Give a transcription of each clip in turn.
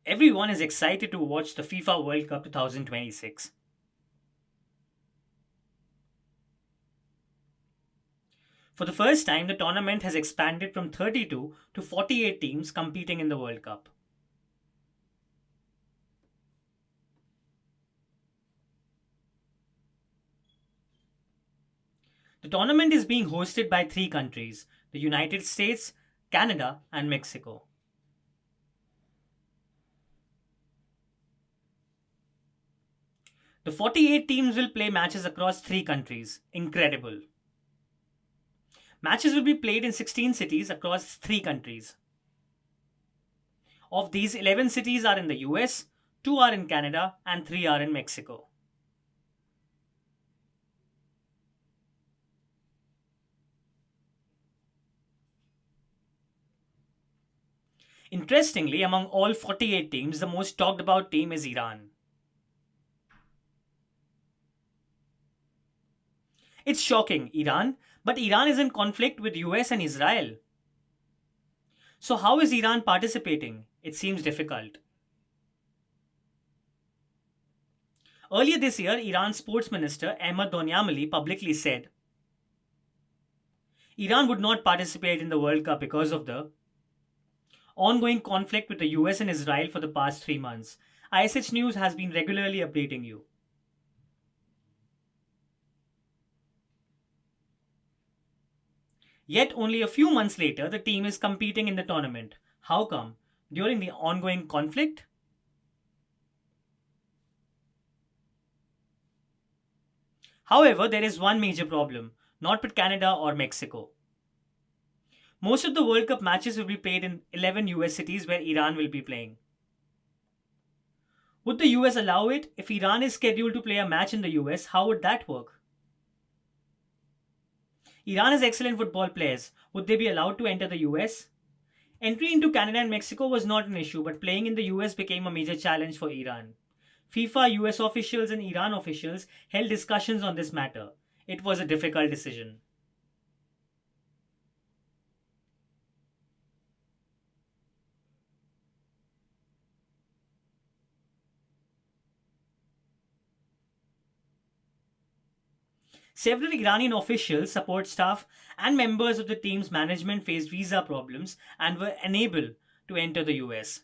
Everyone is excited to watch the FIFA World Cup 2026. For the first time, the tournament has expanded from 32 to 48 teams competing in the World Cup. The tournament is being hosted by three countries: the United States, Canada, and Mexico. The 48 teams will play matches across three countries. Incredible. Matches will be played in 16 cities across three countries. Of these, 11 cities are in the US, 2 are in Canada, and 3 are in Mexico. Interestingly, among all 48 teams, the most talked about team is Iran. It's shocking, Iran, but Iran is in conflict with US and Israel. So how is Iran participating? It seems difficult. Earlier this year, Iran's Sports Minister Ahmad Donyamali publicly said Iran would not participate in the World Cup because of the ongoing conflict with the US and Israel for the past 3 months. ISH News has been regularly updating you. Yet, only a few months later, the team is competing in the tournament. How come? During the ongoing conflict? However, there is one major problem, not with Canada or Mexico. Most of the World Cup matches will be played in 11 US cities where Iran will be playing. Would the US allow it? If Iran is scheduled to play a match in the US, how would that work? Iran has excellent football players. Would they be allowed to enter the US? Entry into Canada and Mexico was not an issue, but playing in the US became a major challenge for Iran. FIFA, US officials, and Iran officials held discussions on this matter. It was a difficult decision. Several Iranian officials, support staff, and members of the team's management faced visa problems and were unable to enter the US.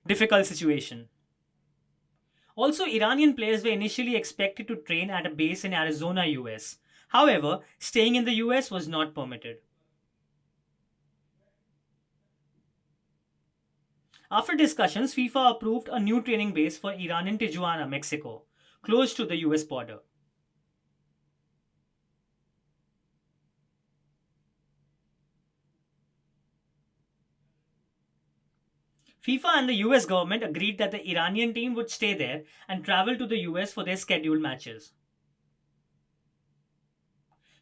Difficult situation. Also, Iranian players were initially expected to train at a base in Arizona, US. However, staying in the US was not permitted. After discussions, FIFA approved a new training base for Iran in Tijuana, Mexico, close to the US border. FIFA and the US government agreed that the Iranian team would stay there and travel to the US for their scheduled matches.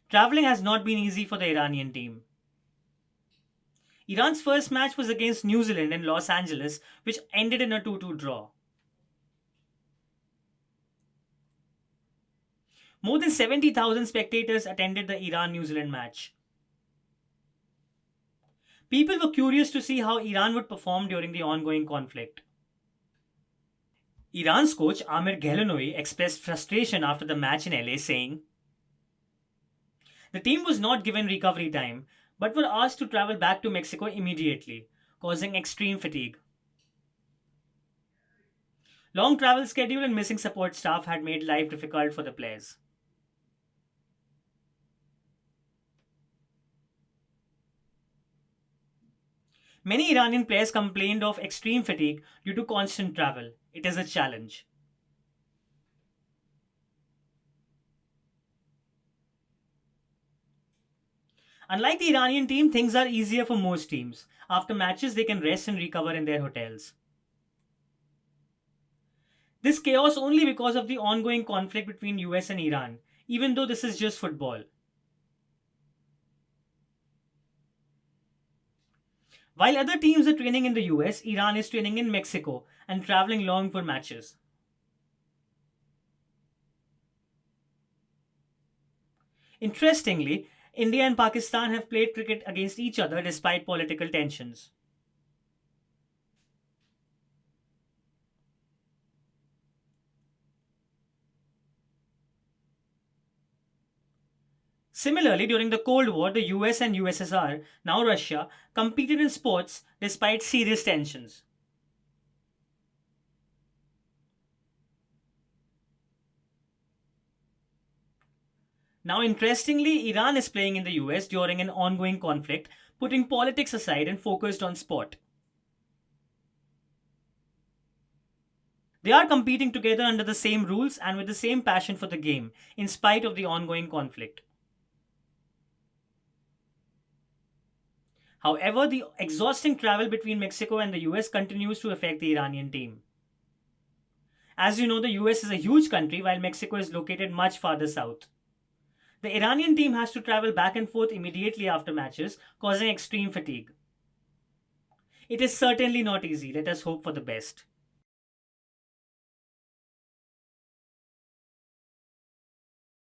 Traveling has not been easy for the Iranian team. Iran's first match was against New Zealand in Los Angeles, which ended in a 2-2 draw. More than 70,000 spectators attended the Iran New Zealand match. People were curious to see how Iran would perform during the ongoing conflict. Iran's coach Amir Ghelanoui expressed frustration after the match in LA, saying, the team was not given recovery time but were asked to travel back to Mexico immediately, causing extreme fatigue. Long travel schedule and missing support staff had made life difficult for the players. Many Iranian players complained of extreme fatigue due to constant travel. It is a challenge. Unlike the Iranian team, things are easier for most teams. After matches, they can rest and recover in their hotels. This chaos only because of the ongoing conflict between US and Iran, even though this is just football. While other teams are training in the US, Iran is training in Mexico and traveling long for matches. Interestingly, India and Pakistan have played cricket against each other despite political tensions. Similarly, during the Cold War, the US and USSR, now Russia, competed in sports despite serious tensions. Now, interestingly, Iran is playing in the US during an ongoing conflict, putting politics aside and focused on sport. They are competing together under the same rules and with the same passion for the game, in spite of the ongoing conflict. However, the exhausting travel between Mexico and the US continues to affect the Iranian team. As you know, the US is a huge country while Mexico is located much farther south. The Iranian team has to travel back and forth immediately after matches, causing extreme fatigue. It is certainly not easy. Let us hope for the best.